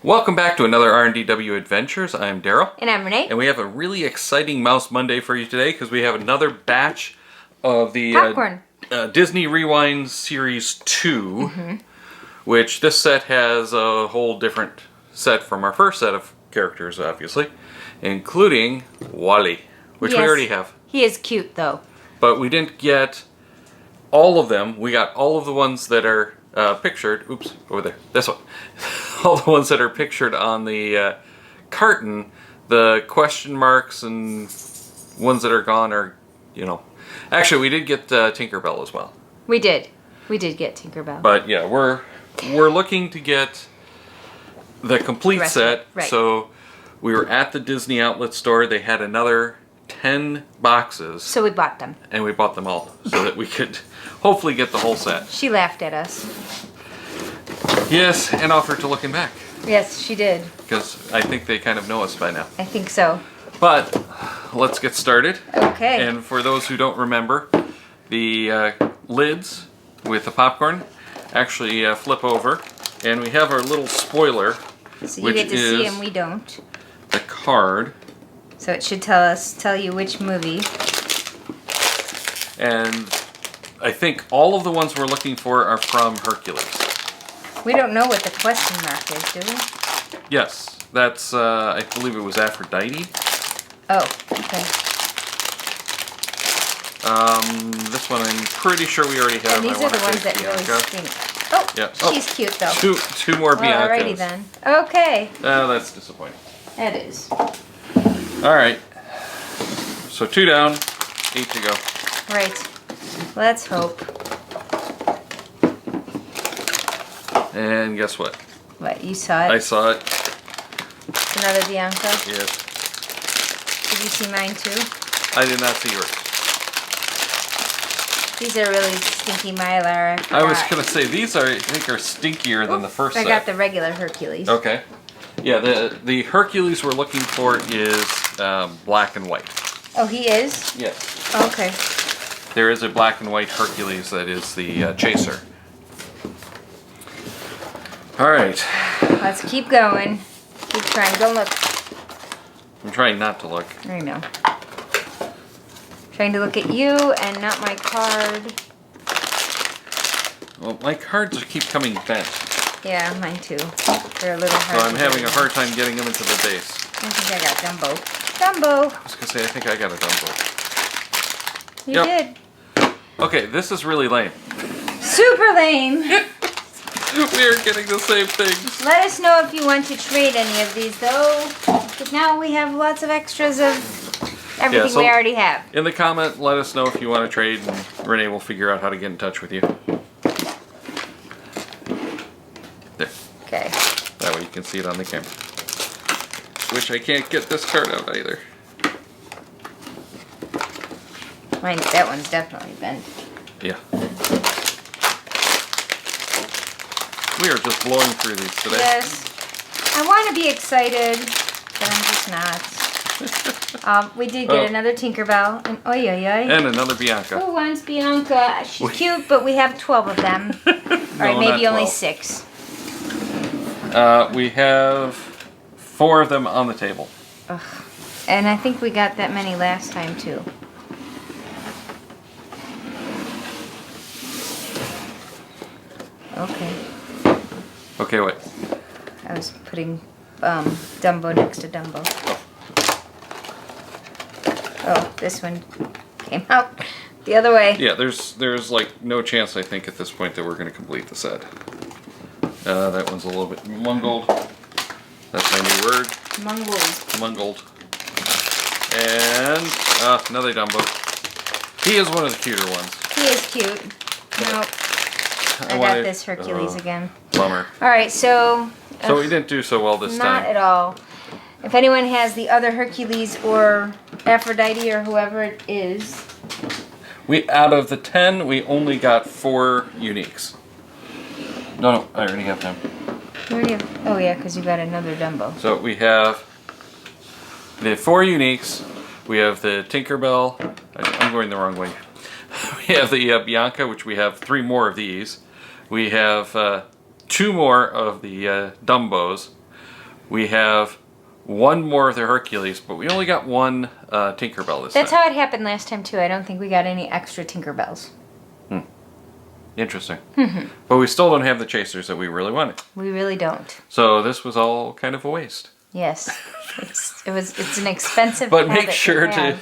Welcome back to another R&DW Adventures. I'm Darryl. And I'm Renee. And we have a really exciting Mouse Monday for you today because we have another batch of the Popcorn. Disney Rewind Series 2, which this set has a whole different set from our first set of characters, obviously, including Wally, which we already have. He is cute, though. But we didn't get all of them. We got all of the ones that are pictured. Oops, over there. This one. All the ones that are pictured on the carton. The question marks and ones that are gone are, Actually, we did get Tinkerbell as well. We did. We did get Tinkerbell. But yeah, we're looking to get the complete set. Right. So we were at the Disney outlet store. They had another 10 boxes. So we bought them. And we bought them all so that we could hopefully get the whole set. She laughed at us. Yes, and offered to looking back. Yes, she did. Because I think they kind of know us by now. I think so. But let's get started. Okay. And for those who don't remember, the lids with the popcorn actually flip over. And we have our little spoiler, So you which get to is see and we don't. the card. So it should tell you which movie. And I think all of the ones we're looking for are from Hercules. We don't know what the question mark is, do we? Yes, that's, I believe it was Aphrodite. Oh, okay. This one I'm pretty sure we already have. And these are the ones that really stink. Oh, Yeah. she's cute, though. Two more Biancas. Alrighty then. Okay. That's disappointing. That is. Alright. So 2 down, 8 to go. Right. Let's hope. And guess what? What, you saw it? I saw it. Another Bianca? Yes. Did you see mine too? I did not see yours. These are really stinky Mylar. I was going to say, these I think are stinkier than the first I set. got the regular Hercules. Okay. Yeah, the Hercules we're looking for is black and white. Oh, he is? Yes. Okay. There is a black and white Hercules that is the chaser. Alright. Let's keep going. Keep trying. Don't look. I'm trying not to look. I know. Trying to look at you and not my card. Well, my cards keep coming bent. Yeah, mine too. They're a little hard. So I'm having a hard time getting them into the base. I think I got Dumbo. Dumbo! I was going to say, I think I got a Dumbo. You did. Okay, this is really lame. Super lame! We are getting the same things. Let us know if you want to trade any of these, though. Because now we have lots of extras of everything so we already have. In the comment, let us know if you want to trade, and Renee will figure out how to get in touch with you. There. Okay. That way you can see it on the camera. Which I can't get this card out either. Mine, that one's definitely bent. Yeah. We are just blowing through these today. Yes. I want to be excited, but I'm just not. We did get another Tinkerbell. And oy, oy, oy. And another Bianca. Who wants Bianca? She's cute, but we have 12 of them. Alright, maybe only 6. We have 4 of them on the table. Ugh. And I think we got that many last time, too. Okay. Okay, wait. I was putting Dumbo next to Dumbo. Oh, this one came out the other way. Yeah, there's like no chance, I think, at this point that we're going to complete the set. That one's a little bit mungled. That's my new word. Mungled. Mungled. And another Dumbo. He is one of the cuter ones. He is cute. Nope. I got this Hercules again. Bummer. Alright, so... So we didn't do so well this time. Not at all. If anyone has the other Hercules or Aphrodite or whoever it is... Out of the 10, we only got 4 uniques. No, I already have them. You already have, oh yeah, because you got another Dumbo. So we have the 4 uniques. We have the Tinkerbell. I'm going the wrong way. We have the Bianca, which we have 3 more of these. We have 2 more of the Dumbos. We have one more of the Hercules, but we only got one Tinkerbell this That's time. how it happened last time too. I don't think we got any extra Tinkerbells. Interesting. But we still don't have the chasers that we really wanted. We really don't. So this was all kind of a waste. Yes, it's an expensive. But habit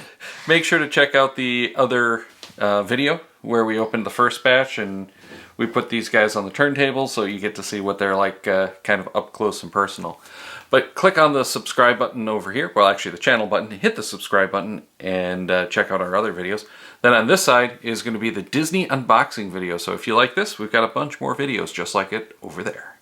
make sure to check out the other video where we opened the first batch and we put these guys on the turntable, so you get to see what they're like, kind of up close and personal. But click on the subscribe button over here. Well, actually the channel button. Hit the subscribe button and check out our other videos. Then on this side is going to be the Disney unboxing video. So if you like this, we've got a bunch more videos just like it over there.